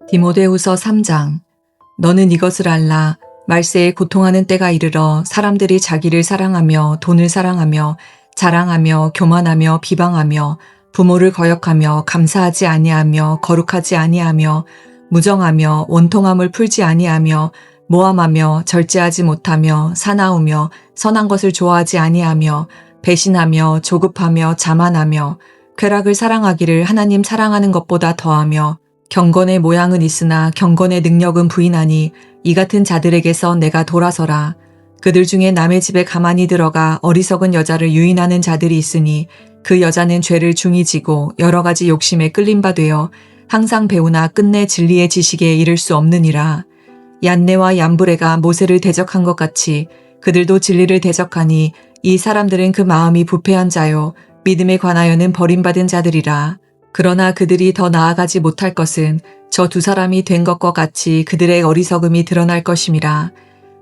디모데후서 3장. 너는 이것을 알라. 말세에 고통하는 때가 이르러 사람들이 자기를 사랑하며 돈을 사랑하며 자랑하며 교만하며 비방하며 부모를 거역하며 감사하지 아니하며 거룩하지 아니하며 무정하며 원통함을 풀지 아니하며 모함하며 절제하지 못하며 사나우며 선한 것을 좋아하지 아니하며 배신하며 조급하며 자만하며 쾌락을 사랑하기를 하나님 사랑하는 것보다 더하며 경건의 모양은 있으나 경건의 능력은 부인하니 이 같은 자들에게서 내가 돌아서라. 그들 중에 남의 집에 가만히 들어가 어리석은 여자를 유인하는 자들이 있으니 그 여자는 죄를 중히 지고 여러 가지 욕심에 끌린 바 되어 항상 배우나 끝내 진리의 지식에 이를 수 없느니라. 얀네와 얀브레가 모세를 대적한 것 같이 그들도 진리를 대적하니 이 사람들은 그 마음이 부패한 자요 믿음에 관하여는 버림받은 자들이라. 그러나 그들이 더 나아가지 못할 것은 저 두 사람이 된 것과 같이 그들의 어리석음이 드러날 것임이라.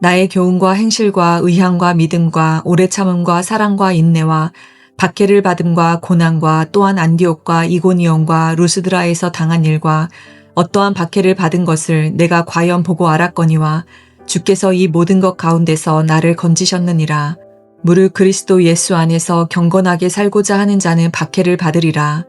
나의 교훈과 행실과 의향과 믿음과 오래 참음과 사랑과 인내와 박해를 받음과 고난과 또한 안디옥과 이고니온과 루스드라에서 당한 일과 어떠한 박해를 받은 것을 내가 과연 보고 알았거니와 주께서 이 모든 것 가운데서 나를 건지셨느니라. 무릇 그리스도 예수 안에서 경건하게 살고자 하는 자는 박해를 받으리라.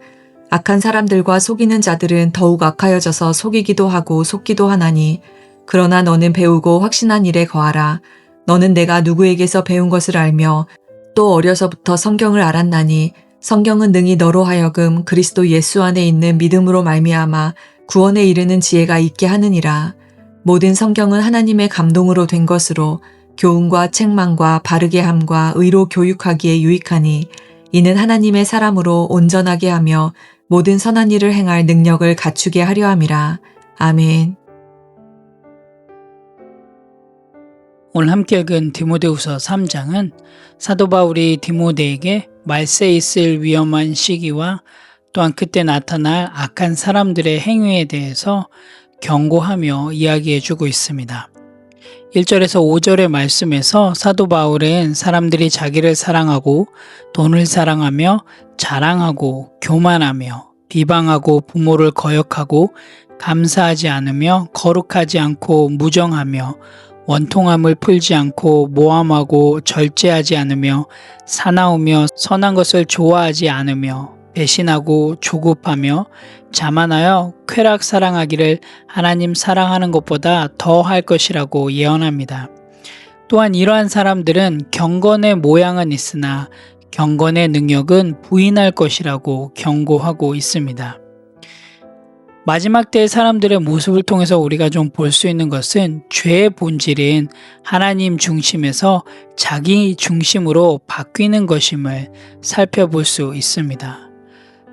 악한 사람들과 속이는 자들은 더욱 악하여져서 속이기도 하고 속기도 하나니 그러나 너는 배우고 확신한 일에 거하라. 너는 내가 누구에게서 배운 것을 알며 또 어려서부터 성경을 알았나니 성경은 능히 너로 하여금 그리스도 예수 안에 있는 믿음으로 말미암아 구원에 이르는 지혜가 있게 하느니라. 모든 성경은 하나님의 감동으로 된 것으로 교훈과 책망과 바르게 함과 의로 교육하기에 유익하니 이는 하나님의 사람으로 온전하게 하며 모든 선한 일을 행할 능력을 갖추게 하려 함이라. 아멘. 오늘 함께 읽은 디모데후서 3장은 사도 바울이 디모데에게 말세에 있을 위험한 시기와 또한 그때 나타날 악한 사람들의 행위에 대해서 경고하며 이야기해주고 있습니다. 1절에서 5절의 말씀에서 사도 바울은 사람들이 자기를 사랑하고 돈을 사랑하며 자랑하고 교만하며 비방하고 부모를 거역하고 감사하지 않으며 거룩하지 않고 무정하며 원통함을 풀지 않고 모함하고 절제하지 않으며 사나우며 선한 것을 좋아하지 않으며 배신하고 조급하며 자만하여 쾌락 사랑하기를 하나님 사랑하는 것보다 더 할 것이라고 예언합니다. 또한 이러한 사람들은 경건의 모양은 있으나 경건의 능력은 부인할 것이라고 경고하고 있습니다. 마지막 때의 사람들의 모습을 통해서 우리가 좀 볼 수 있는 것은 죄의 본질인 하나님 중심에서 자기 중심으로 바뀌는 것임을 살펴볼 수 있습니다.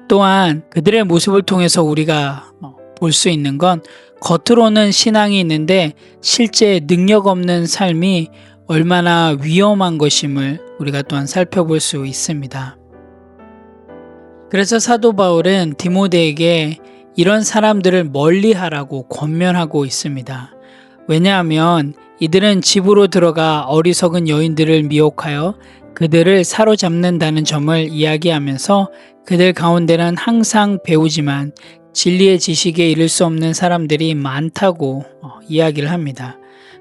또한 그들의 모습을 통해서 우리가 볼 수 있는 건 겉으로는 신앙이 있는데 실제 능력 없는 삶이 얼마나 위험한 것임을 우리가 또한 살펴볼 수 있습니다. 그래서 사도 바울은 디모데에게 이런 사람들을 멀리하라고 권면하고 있습니다. 왜냐하면 이들은 집으로 들어가 어리석은 여인들을 미혹하여 그들을 사로잡는다는 점을 이야기하면서 그들 가운데는 항상 배우지만 진리의 지식에 이를 수 없는 사람들이 많다고 이야기를 합니다.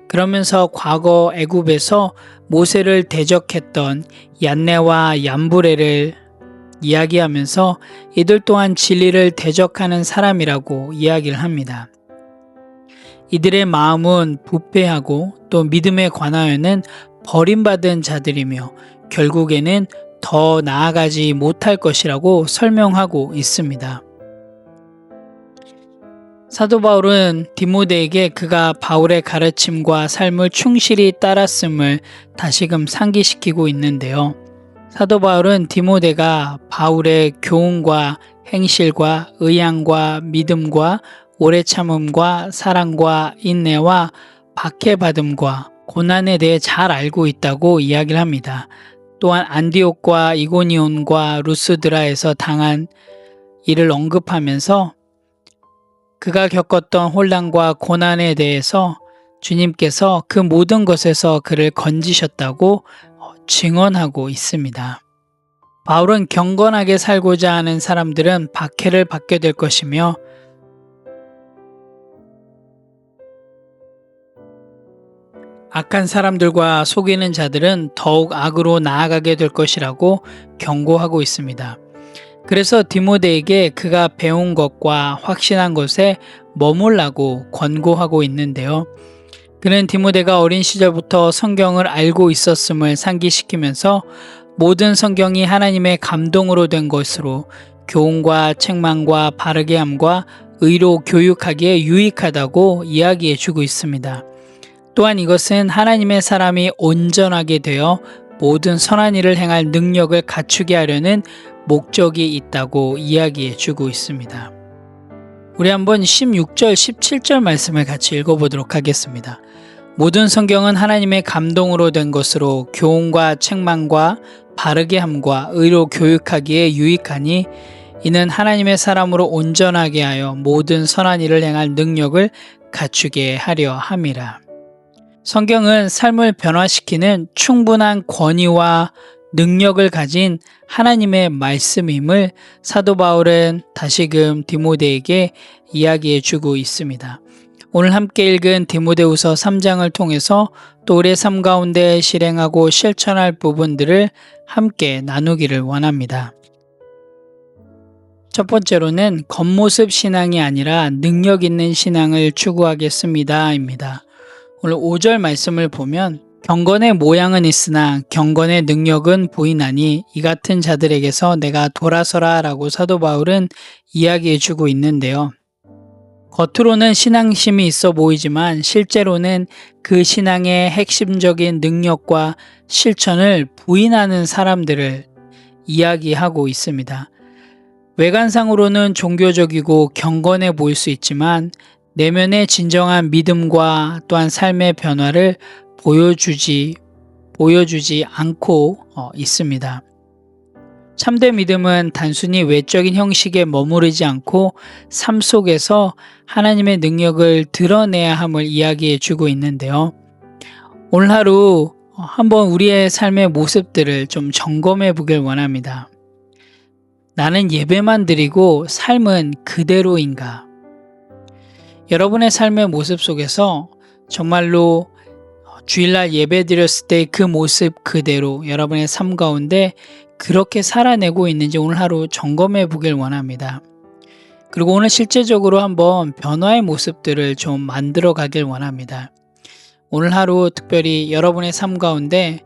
그러면서 과거 애굽에서 모세를 대적했던 얀네와 얀브레를 이야기하면서 이들 또한 진리를 대적하는 사람이라고 이야기를 합니다. 이들의 마음은 부패하고 또 믿음에 관하여는 버림받은 자들이며 결국에는 더 나아가지 못할 것이라고 설명하고 있습니다. 사도 바울은 디모데에게 그가 바울의 가르침과 삶을 충실히 따랐음을 다시금 상기시키고 있는데요. 사도 바울은 디모데가 바울의 교훈과 행실과 의향과 믿음과 오래 참음과 사랑과 인내와 박해받음과 고난에 대해 잘 알고 있다고 이야기를 합니다. 또한 안디옥과 이고니온과 루스드라에서 당한 일을 언급하면서 그가 겪었던 혼란과 고난에 대해서 주님께서 그 모든 것에서 그를 건지셨다고 증언하고 있습니다. 바울은 경건하게 살고자 하는 사람들은 박해를 받게 될 것이며 악한 사람들과 속이는 자들은 더욱 악으로 나아가게 될 것이라고 경고하고 있습니다. 그래서 디모데에게 그가 배운 것과 확신한 것에 머물라고 권고하고 있는데요. 그는 디모데가 어린 시절부터 성경을 알고 있었음을 상기시키면서 모든 성경이 하나님의 감동으로 된 것으로 교훈과 책망과 바르게 함과 의로 교육하기에 유익하다고 이야기해 주고 있습니다. 또한 이것은 하나님의 사람이 온전하게 되어 모든 선한 일을 행할 능력을 갖추게 하려는 목적이 있다고 이야기해 주고 있습니다. 우리 한번 16절, 17절 말씀을 같이 읽어보도록 하겠습니다. 모든 성경은 하나님의 감동으로 된 것으로 교훈과 책망과 바르게 함과 의로 교육하기에 유익하니 이는 하나님의 사람으로 온전하게 하여 모든 선한 일을 행할 능력을 갖추게 하려 함이라. 성경은 삶을 변화시키는 충분한 권위와 능력을 가진 하나님의 말씀임을 사도 바울은 다시금 디모데에게 이야기해 주고 있습니다. 오늘 함께 읽은 디모데후서 3장을 통해서 또 우리의 삶 가운데 실행하고 실천할 부분들을 함께 나누기를 원합니다. 첫 번째로는 겉모습 신앙이 아니라 능력 있는 신앙을 추구하겠습니다 입니다. 오늘 5절 말씀을 보면 경건의 모양은 있으나 경건의 능력은 보이나니 이 같은 자들에게서 내가 돌아서라 라고 사도 바울은 이야기해 주고 있는데요. 겉으로는 신앙심이 있어 보이지만 실제로는 그 신앙의 핵심적인 능력과 실천을 부인하는 사람들을 이야기하고 있습니다. 외관상으로는 종교적이고 경건해 보일 수 있지만 내면의 진정한 믿음과 또한 삶의 변화를 보여주지 않고 있습니다. 참된 믿음은 단순히 외적인 형식에 머무르지 않고 삶 속에서 하나님의 능력을 드러내야 함을 이야기해 주고 있는데요. 오늘 하루 한번 우리의 삶의 모습들을 좀 점검해 보길 원합니다. 나는 예배만 드리고 삶은 그대로인가? 여러분의 삶의 모습 속에서 정말로 주일날 예배 드렸을 때 그 모습 그대로 여러분의 삶 가운데 그렇게 살아내고 있는지 오늘 하루 점검해 보길 원합니다. 그리고 오늘 실제적으로 한번 변화의 모습들을 좀 만들어 가길 원합니다. 오늘 하루 특별히 여러분의 삶 가운데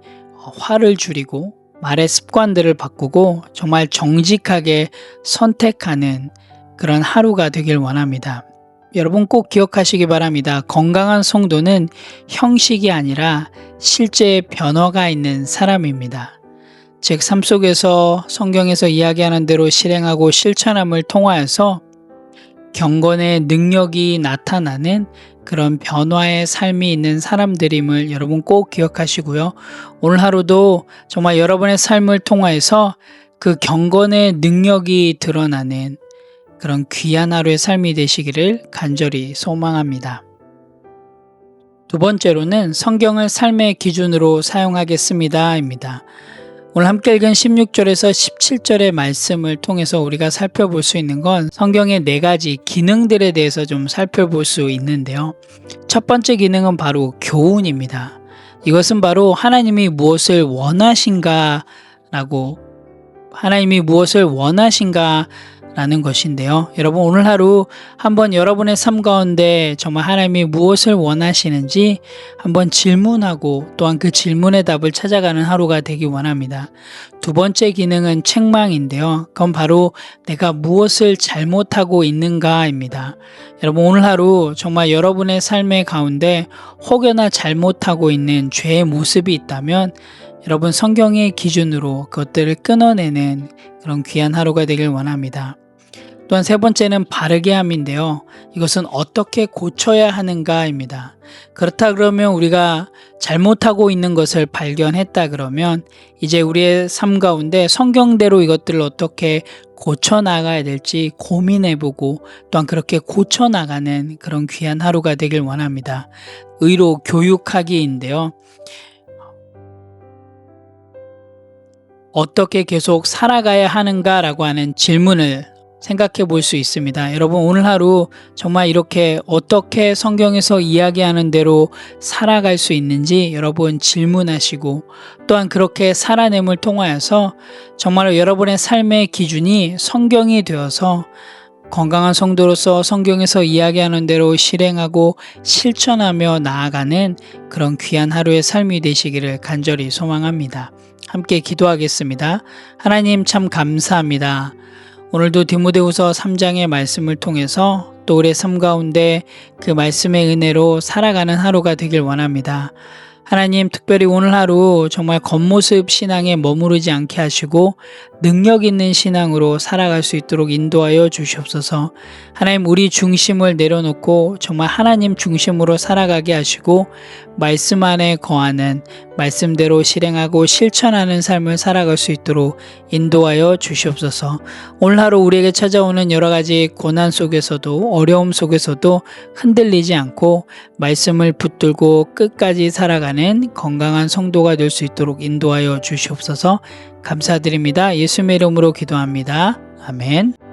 화를 줄이고 말의 습관들을 바꾸고 정말 정직하게 선택하는 그런 하루가 되길 원합니다. 여러분 꼭 기억하시기 바랍니다. 건강한 성도는 형식이 아니라 실제 변화가 있는 사람입니다. 즉 삶 속에서 성경에서 이야기하는 대로 실행하고 실천함을 통하여서 경건의 능력이 나타나는 그런 변화의 삶이 있는 사람들임을 여러분 꼭 기억하시고요. 오늘 하루도 정말 여러분의 삶을 통하여서 그 경건의 능력이 드러나는 그런 귀한 하루의 삶이 되시기를 간절히 소망합니다. 두 번째로는 성경을 삶의 기준으로 사용하겠습니다입니다. 오늘 함께 읽은 16절에서 17절의 말씀을 통해서 우리가 살펴볼 수 있는 건 성경의 4가지 기능들에 대해서 좀 살펴볼 수 있는데요. 첫 번째 기능은 바로 교훈입니다. 이것은 바로 하나님이 무엇을 원하신가 라는 것인데요. 여러분 오늘 하루 한번 여러분의 삶 가운데 정말 하나님이 무엇을 원하시는지 한번 질문하고 또한 그 질문의 답을 찾아가는 하루가 되기 원합니다. 두 번째 기능은 책망인데요. 그건 바로 내가 무엇을 잘못하고 있는가입니다. 여러분 오늘 하루 정말 여러분의 삶의 가운데 혹여나 잘못하고 있는 죄의 모습이 있다면 여러분 성경의 기준으로 그것들을 끊어내는 그런 귀한 하루가 되길 원합니다. 또한 세 번째는 바르게 함인데요. 이것은 어떻게 고쳐야 하는가입니다. 그렇다 그러면 우리가 잘못하고 있는 것을 발견했다 그러면 이제 우리의 삶 가운데 성경대로 이것들을 어떻게 고쳐나가야 될지 고민해보고 또한 그렇게 고쳐나가는 그런 귀한 하루가 되길 원합니다. 의로 교육하기인데요. 어떻게 계속 살아가야 하는가라고 하는 질문을 생각해 볼 수 있습니다. 여러분 오늘 하루 정말 이렇게 어떻게 성경에서 이야기하는 대로 살아갈 수 있는지 여러분 질문하시고 또한 그렇게 살아냄을 통하여서 정말 여러분의 삶의 기준이 성경이 되어서 건강한 성도로서 성경에서 이야기하는 대로 실행하고 실천하며 나아가는 그런 귀한 하루의 삶이 되시기를 간절히 소망합니다. 함께 기도하겠습니다. 하나님 참 감사합니다. 오늘도 디모데후서 3장의 말씀을 통해서 또 우리의 삶 가운데 그 말씀의 은혜로 살아가는 하루가 되길 원합니다. 하나님 특별히 오늘 하루 정말 겉모습 신앙에 머무르지 않게 하시고 능력 있는 신앙으로 살아갈 수 있도록 인도하여 주시옵소서. 하나님 우리 중심을 내려놓고 정말 하나님 중심으로 살아가게 하시고 말씀 안에 거하는 말씀대로 실행하고 실천하는 삶을 살아갈 수 있도록 인도하여 주시옵소서. 오늘 하루 우리에게 찾아오는 여러 가지 고난 속에서도 어려움 속에서도 흔들리지 않고 말씀을 붙들고 끝까지 살아가는 건강한 성도가 될 수 있도록 인도하여 주시옵소서. 감사드립니다. 예수님의 이름으로 기도합니다. 아멘.